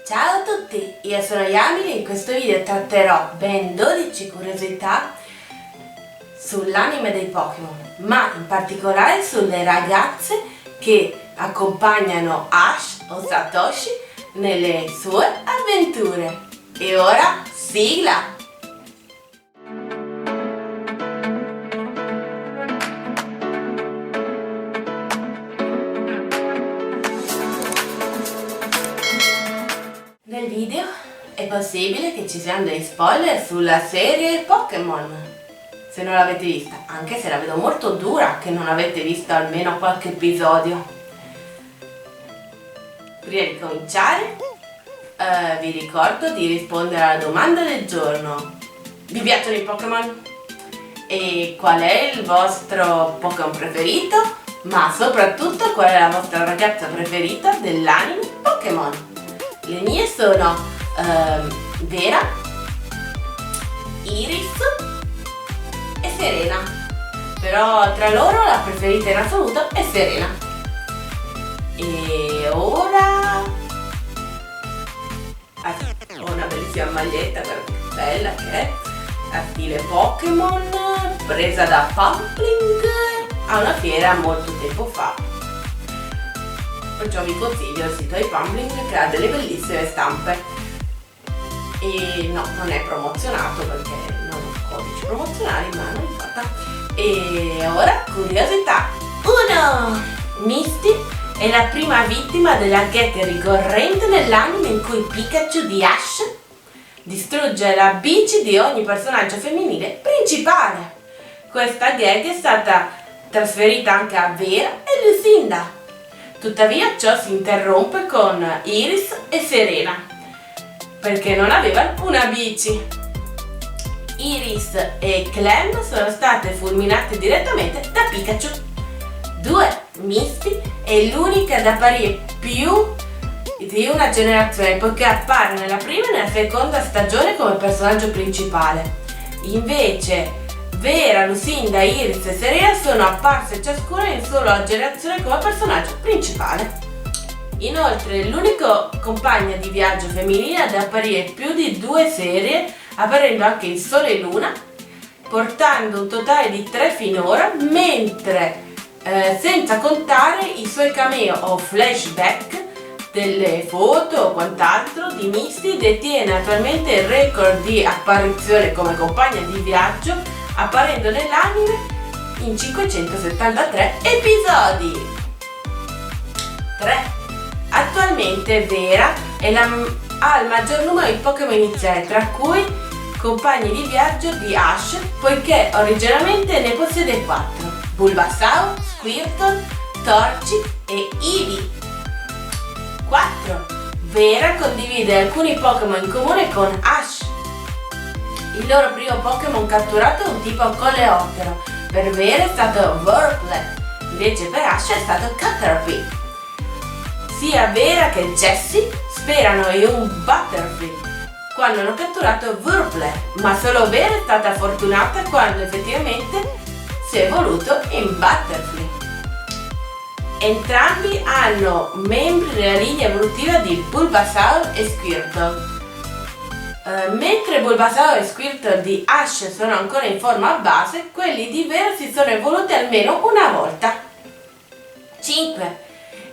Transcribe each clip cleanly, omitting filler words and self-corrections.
Ciao a tutti, io sono Yami e in questo video tratterò ben 12 curiosità sull'anime dei Pokémon, ma in particolare sulle ragazze che accompagnano Ash o Satoshi nelle sue avventure. E ora, sigla! Nel video è possibile che ci siano dei spoiler sulla serie Pokémon, se non l'avete vista, anche se la vedo molto dura che non avete visto almeno qualche episodio. Prima di cominciare vi ricordo di rispondere alla domanda del giorno: vi piacciono i Pokémon? E qual è il vostro Pokémon preferito? Ma soprattutto qual è la vostra ragazza preferita dell'anime Pokémon? Le mie sono Vera, Iris e Serena, però tra loro la preferita in assoluto è Serena. E ora ho una bellissima maglietta, guarda che bella che è, a stile Pokémon, presa da Pumpling a una fiera molto tempo fa. Perciò vi consiglio il sito di Pumpling che ha delle bellissime stampe. E no, non è promozionato perché non ho codici promozionali, ma non importa. E ora, curiosità 1! Misty è la prima vittima della gag ricorrente nell'anime in cui Pikachu di Ash distrugge la bici di ogni personaggio femminile principale. Questa gag è stata trasferita anche a Vera e Lucinda. Tuttavia ciò si interrompe con Iris e Serena, perché non aveva alcuna bici. Iris e Clem sono state fulminate direttamente da Pikachu. 2. Misty è l'unica ad apparire più di una generazione, poiché appare nella prima e nella seconda stagione come personaggio principale. Invece Vera, Lucinda, Iris e Serena sono apparse ciascuna in solo una generazione come personaggio principale. Inoltre l'unico compagno di viaggio femminile ad apparire più di 2 serie, apparendo anche in Sole e Luna, portando un totale di 3 finora, mentre senza contare i suoi cameo o flashback delle foto o quant'altro di Misty, detiene attualmente il record di apparizione come compagna di viaggio, apparendo nell'anime in 573 episodi. 3. Attualmente Vera ha il maggior numero di Pokémon iniziali, tra cui compagni di viaggio di Ash, poiché originariamente ne possiede 4: Bulbasaur, Squirtle, Torchic e Eevee. 4. Vera condivide alcuni Pokémon in comune con Ash. Il loro primo Pokémon catturato è un tipo coleottero. Per Vera è stato Wurmple, invece per Ash è stato Caterpie. Sia Vera che Jessie sperano in un Butterfree quando hanno catturato Wurmple, ma solo Vera è stata fortunata quando effettivamente si è evoluto in Butterfree. Entrambi hanno membri della linea evolutiva di Bulbasaur e Squirtle. Mentre Bulbasaur e Squirtle di Ash sono ancora in forma base, quelli di Vera si sono evoluti almeno una volta. 5.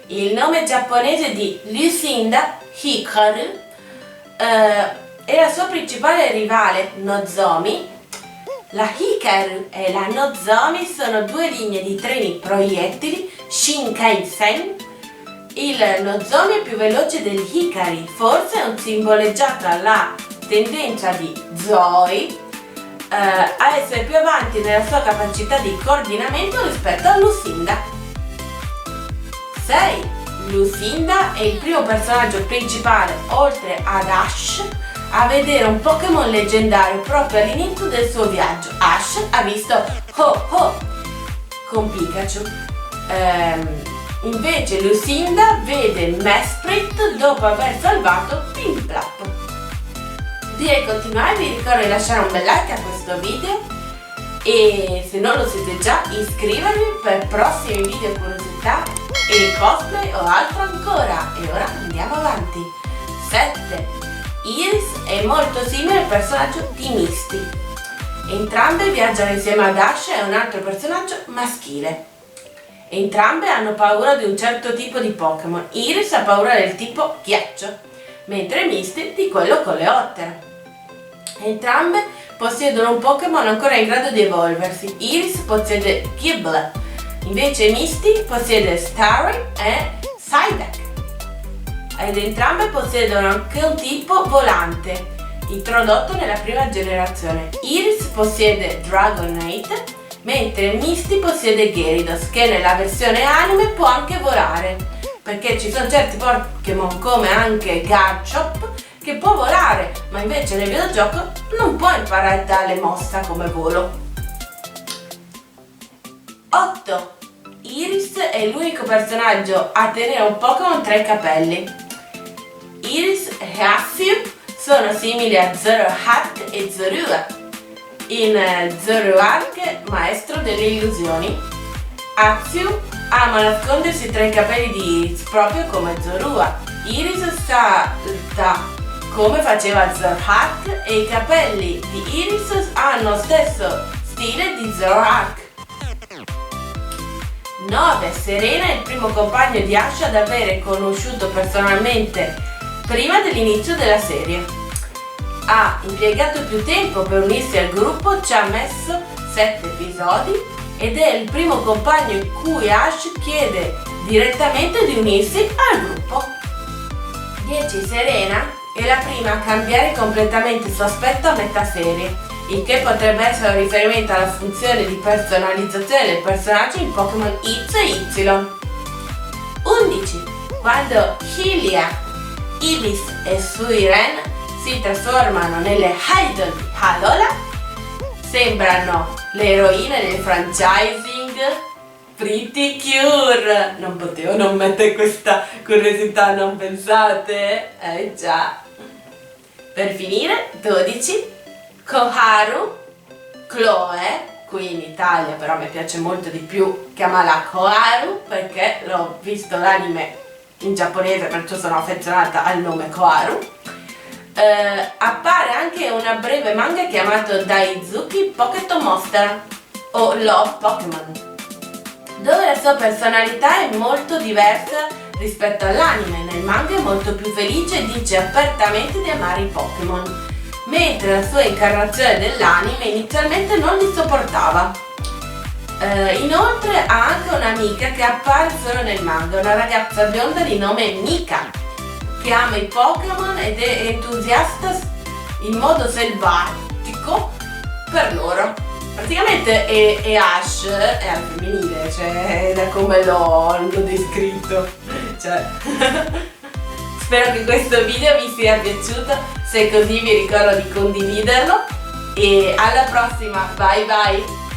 Il nome giapponese di Lucinda, Hikaru, e la sua principale rivale, Nozomi. La Hikaru e la Nozomi sono 2 linee di treni proiettili Shinkansen. Il Nozomi è più veloce degli Hikari, forse è simboleggiato alla tendenza di Zoe a essere più avanti nella sua capacità di coordinamento rispetto a Lucinda. 6. Lucinda è il primo personaggio principale, oltre ad Ash, a vedere un Pokémon leggendario proprio all'inizio del suo viaggio. Ash ha visto Ho-Oh con Pikachu. Invece Lucinda vede Mesprit dopo aver salvato Piplup. Direi di continuare, vi ricordo di lasciare un bel like a questo video e se non lo siete già iscrivervi per prossimi video curiosità e cosplay o altro ancora. E ora andiamo avanti. 7. Iris è molto simile al personaggio di Misty. Entrambe viaggiano insieme ad Ash e un altro personaggio maschile. Entrambe hanno paura di un certo tipo di Pokémon. Iris ha paura del tipo ghiaccio, mentre Misty di quello coleottero. Entrambe possiedono un Pokémon ancora in grado di evolversi. Iris possiede Gible, invece Misty possiede Starry e Psyduck. Ed entrambe possiedono anche un tipo volante, introdotto nella prima generazione. Iris possiede Dragonite, mentre Misty possiede Gyarados, che nella versione anime può anche volare, perché ci sono certi Pokémon come anche Garchomp che può volare, ma invece nel videogioco non può imparare tale mossa come volo. 8. Iris è l'unico personaggio a tenere un Pokémon tra i capelli. Iris e Azure sono simili a Zoroark e Zorua. In Zoroark, maestro delle illusioni, Azure ama nascondersi tra i capelli di Iris, proprio come Zorua. Iris salta come faceva Zoroark e i capelli di Iris hanno lo stesso stile di Zoroark. 9. Serena è il primo compagno di Ash ad avere conosciuto personalmente prima dell'inizio della serie. Ha impiegato più tempo per unirsi al gruppo, ci ha messo 7 episodi ed è il primo compagno in cui Ash chiede direttamente di unirsi al gruppo. 10. Serena è la prima a cambiare completamente il suo aspetto a metà serie, il che potrebbe essere un riferimento alla funzione di personalizzazione del personaggio in Pokémon X e Y. 11. Quando Hylia, Ibis e Suiren si trasformano nelle Idol di Alola, sembrano le eroine del franchising Pretty Cure. Non potevo non mettere questa curiosità, non pensate? Già. Per finire, 12. Koharu, Chloe, qui in Italia però mi piace molto di più chiamarla Koharu perché l'ho visto l'anime in giapponese, perciò sono affezionata al nome Koharu. Appare anche una breve manga chiamato Daizuki Pocket Monster o Love Pokémon, dove la sua personalità è molto diversa rispetto all'anime. Nel manga è molto più felice e dice apertamente di amare i Pokémon, mentre la sua incarnazione dell'anime inizialmente non li sopportava. Inoltre ha anche un'amica che appare solo nel manga, una ragazza bionda di nome Mika, che ama i Pokémon ed è entusiasta in modo selvatico per loro. Praticamente è Ash, è al femminile, cioè da come l'ho descritto. Cioè. Spero che questo video vi sia piaciuto, se è così vi ricordo di condividerlo e alla prossima, bye bye!